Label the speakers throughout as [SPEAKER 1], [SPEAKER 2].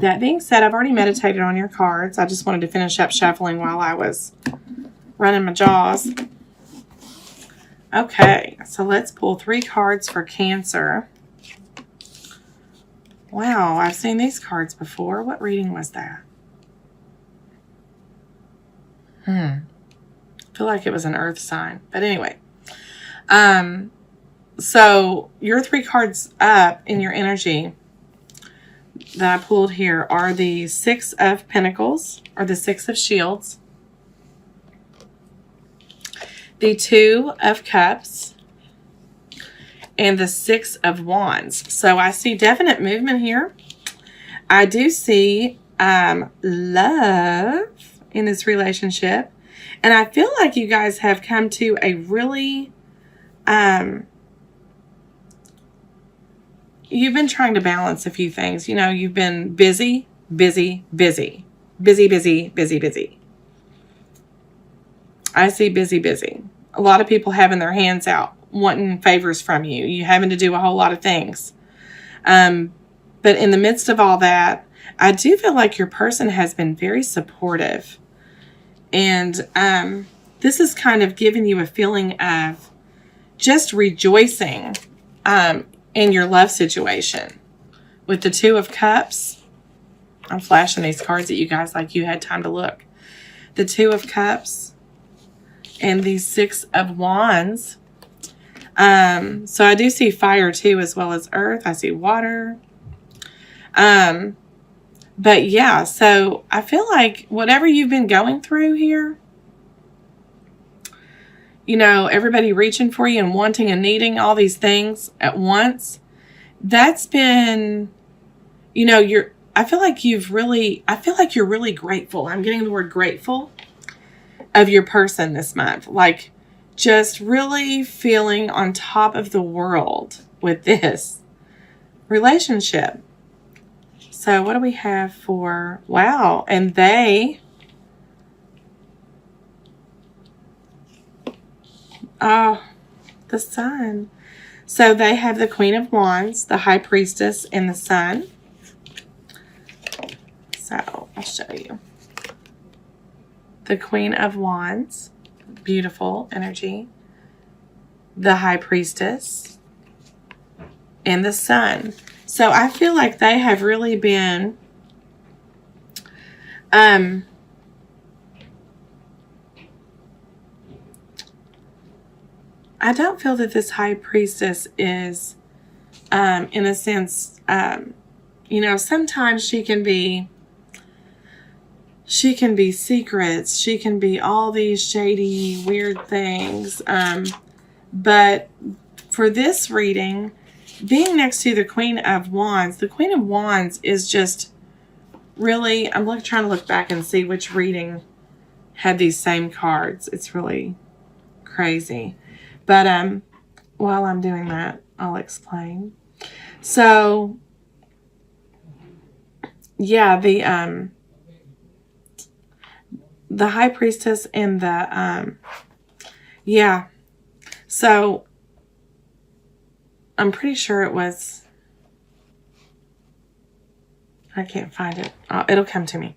[SPEAKER 1] That being said, I've already meditated on your cards. I just wanted to finish up shuffling while I was running my jaws. Okay, so let's pull 3 cards for Cancer. Wow, I've seen these cards before. What reading was that? I feel like it was an earth sign. But anyway. So your 3 cards up in your energy that I pulled here are the 6 of Pentacles, or the 6 of Shields, the 2 of Cups, and the 6 of Wands. So I see definite movement here. I do see love in this relationship. And I feel like you guys have come to a really, you've been trying to balance a few things. You know, you've been busy, busy, busy, busy, busy, busy, busy. I see busy, busy. A lot of people having their hands out, wanting favors from you. You having to do a whole lot of things. But in the midst of all that, I do feel like your person has been very supportive. And this is kind of giving you a feeling of just rejoicing in your love situation. With the 2 of Cups, I'm flashing these cards at you guys like you had time to look. The 2 of Cups and the 6 of Wands. So I do see fire too, as well as earth. I see water. But yeah, so I feel like whatever you've been going through here, you know, everybody reaching for you and wanting and needing all these things at once, that's been, you know, I feel like you're really grateful. I'm getting the word grateful of your person this month. Like, just really feeling on top of the world with this relationship. So what do we have for, wow, and the Sun. So they have the Queen of Wands, the High Priestess, and the Sun. So I'll show you. The Queen of Wands, beautiful energy. The High Priestess, and the Sun. So I feel like they have really been, I don't feel that this High Priestess is, in a sense, you know, sometimes she can be secrets. She can be all these shady, weird things. But for this reading, being next to the Queen of Wands is just really, I'm trying to look back and see which reading had these same cards. It's really crazy. But while I'm doing that, I'll explain. So, yeah, the High Priestess and the, yeah. So, I'm pretty sure it was, I can't find it. It'll come to me.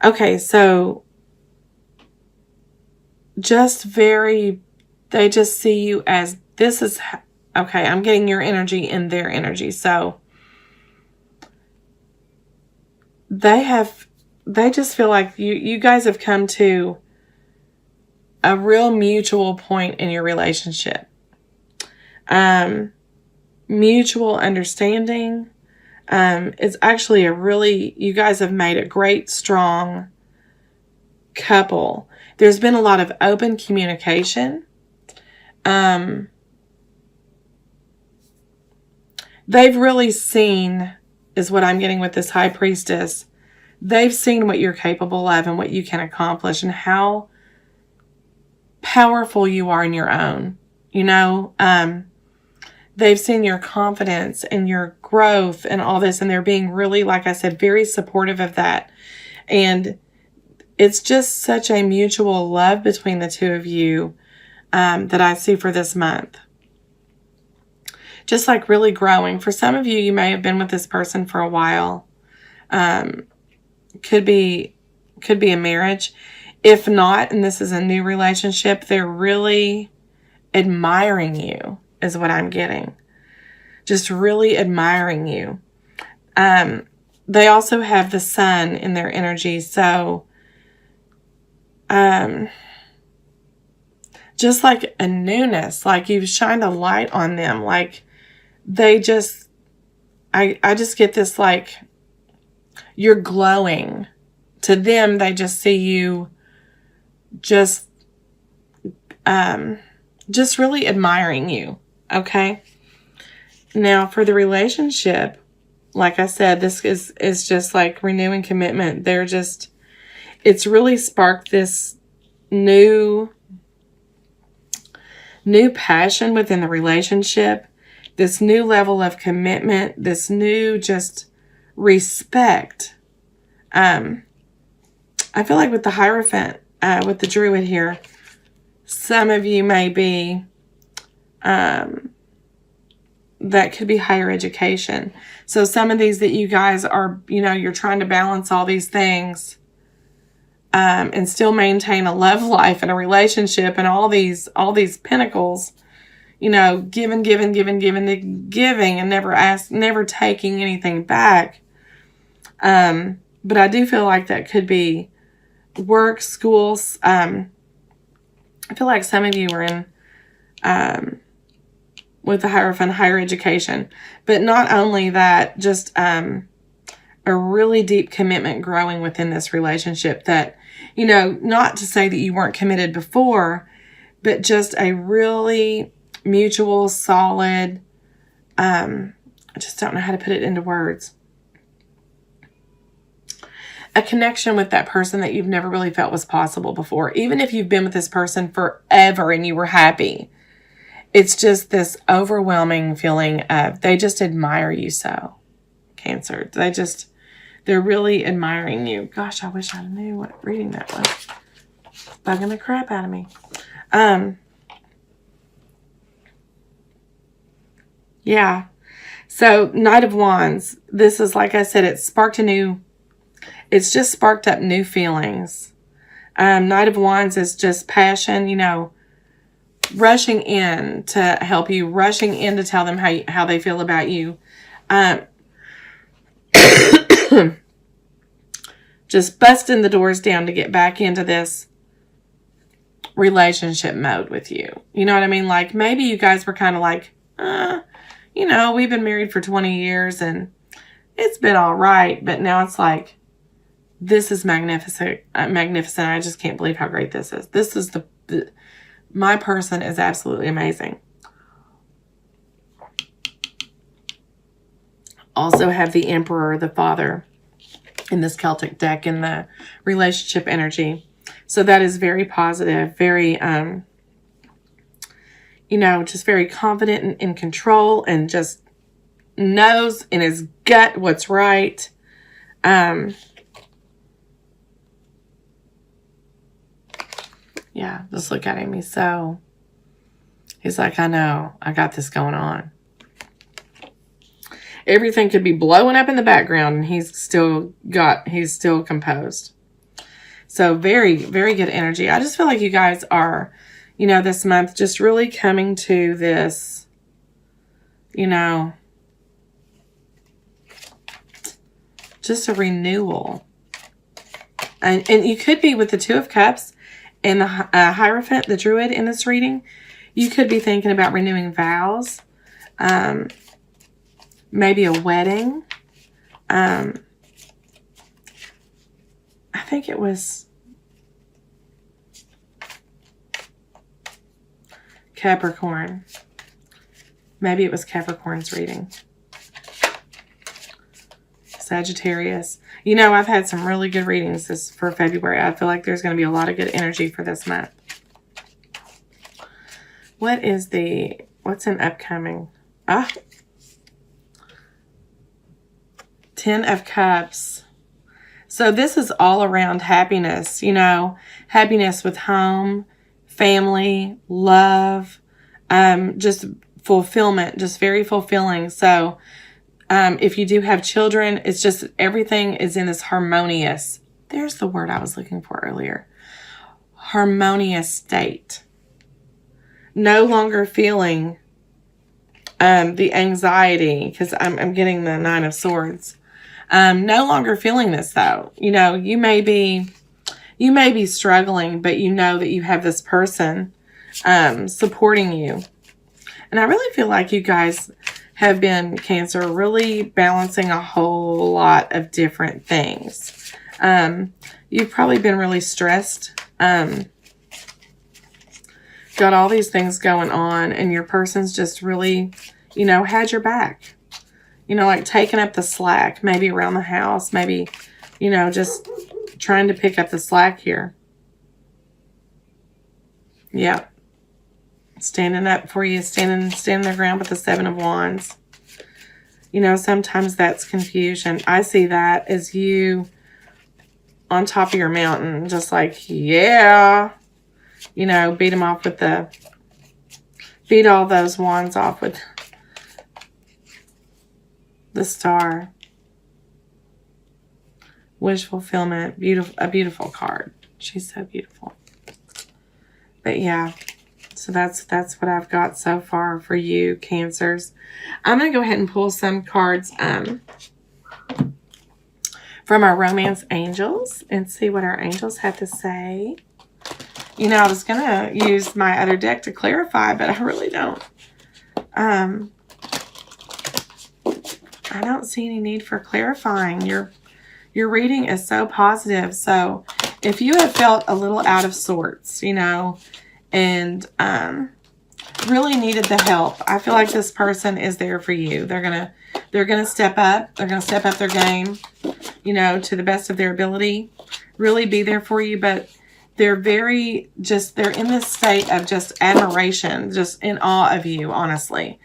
[SPEAKER 1] Okay, so they just see you as, this is, okay, I'm getting your energy and their energy. So they just feel like you guys have come to a real mutual point in your relationship. Mutual understanding. It's actually you guys have made a great, strong couple. There's been a lot of open communication. They've really seen, is what I'm getting with this High Priestess. They've seen what you're capable of and what you can accomplish and how powerful you are in your own. You know, they've seen your confidence and your growth and all this, and they're being really, like I said, very supportive of that. And it's just such a mutual love between the two of you that I see for this month. Just like really growing. For some of you, you may have been with this person for a while. Could be a marriage. If not, and this is a new relationship, they're really admiring you, is what I'm getting. Just really admiring you. They also have the sun in their energy. So, just like a newness, like you've shined a light on them. Like they just, I just get this, like you're glowing. To them, they just see you just really admiring you. Okay. Now for the relationship, like I said, this is just like renewing commitment. It's really sparked this new passion within the relationship, this new level of commitment, this new just respect. I feel like with the Hierophant, with the Druid here, some of you may be, that could be higher education. So some of these that you guys are, you're trying to balance all these things, and still maintain a love life and a relationship and all these pinnacles, giving and never taking anything back. But I do feel like that could be work, schools. I feel like some of you are in, with the Hierophant, higher education. But not only that, just a really deep commitment growing within this relationship that, not to say that you weren't committed before, but just a really mutual, solid, I just don't know how to put it into words. A connection with that person that you've never really felt was possible before. Even if you've been with this person forever and you were happy, it's just this overwhelming feeling of they just admire you so. Cancer. They're really admiring you. Gosh, I wish I knew what reading that was. Bugging the crap out of me. Yeah. So, Knight of Wands. This is, like I said, it's just sparked up new feelings. Knight of Wands is just passion, rushing in to help you, rushing in to tell them how they feel about you. Just busting the doors down to get back into this relationship mode with you. You know what I mean? Like maybe you guys were kind of like, we've been married for 20 years and it's been all right. But now it's like, this is magnificent. I just can't believe how great this is. This is my person is absolutely amazing. Also have the Emperor, the Father, in this Celtic deck in the relationship energy. So that is very positive, very, just very confident and in control and just knows in his gut what's right. Yeah, just look at him. He's like, I know, I got this going on. Everything could be blowing up in the background and he's still composed. So very, very good energy. I just feel like you guys are, this month just really coming to this, just a renewal. And you could be with the Two of Cups and the Hierophant, the Druid in this reading. You could be thinking about renewing vows. Maybe a wedding. I think it was Capricorn. Maybe it was Capricorn's reading. Sagittarius. I've had some really good readings for February. I feel like there's going to be a lot of good energy for this month. What's an upcoming? 10 of Cups. So this is all around happiness, happiness with home, family, love, just fulfillment, just very fulfilling. So If you do have children, it's just everything is in this harmonious. There's the word I was looking for earlier. Harmonious state. No longer feeling the anxiety, because I'm getting the Nine of Swords. No longer feeling this though. You know, you may be struggling, but you know that you have this person supporting you. And I really feel like you guys have been, Cancer, really balancing a whole lot of different things. You've probably been really stressed. Got all these things going on, and your person's just really, you know, had your back. You know, like taking up the slack, maybe around the house, maybe, you know, just trying to pick up the slack here. Yep. Standing up for you, standing their ground with the Seven of Wands. You know, sometimes that's confusion. I see that as you on top of your mountain, just like, yeah, you know, beat all those wands off with the Star. Wish fulfillment, a beautiful card. She's so beautiful. But yeah, so that's what I've got so far for you, Cancers. I'm going to go ahead and pull some cards from our romance angels and see what our angels have to say. You know, I was going to use my other deck to clarify, but I really don't. I don't see any need for clarifying. Your reading is so positive. So if you have felt a little out of sorts, you know, and really needed the help, I feel like this person is there for you. They're gonna step up. They're gonna step up their game, you know, to the best of their ability. Really be there for you, but they're they're in this state of just admiration, just in awe of you, honestly.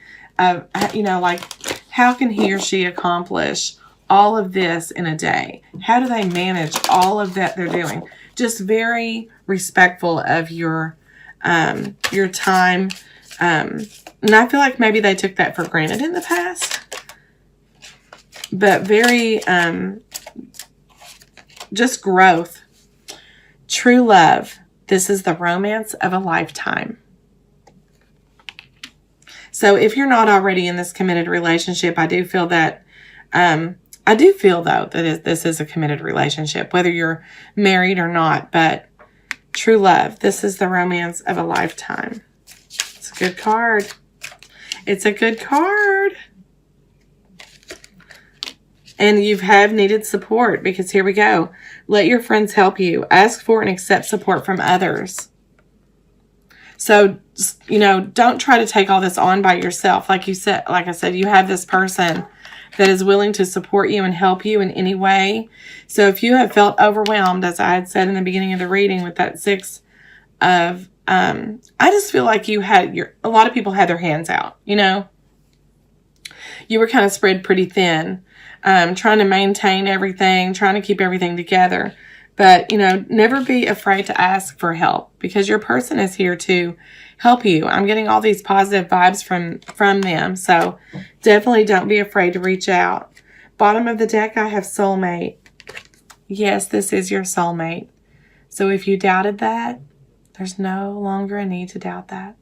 [SPEAKER 1] You know, like, how can he or she accomplish all of this in a day? How do they manage all of that they're doing? Just very respectful of your time. And I feel like maybe they took that for granted in the past. But very, just growth. True love. This is the romance of a lifetime. So if you're not already in this committed relationship, I do feel that, though, that this is a committed relationship, whether you're married or not. But true love. This is the romance of a lifetime. It's a good card. It's a good card. And you have needed support, because here we go. Let your friends help you. Ask for and accept support from others. So, you know, don't try to take all this on by yourself. Like I said, you have this person that is willing to support you and help you in any way. So if you have felt overwhelmed, as I had said in the beginning of the reading with that Six of, I just feel like a lot of people had their hands out, you know. You were kind of spread pretty thin, trying to maintain everything, trying to keep everything together. But, you know, never be afraid to ask for help, because your person is here to help you. I'm getting all these positive vibes from them. So definitely don't be afraid to reach out. Bottom of the deck, I have soulmate. Yes, this is your soulmate. So if you doubted that, there's no longer a need to doubt that.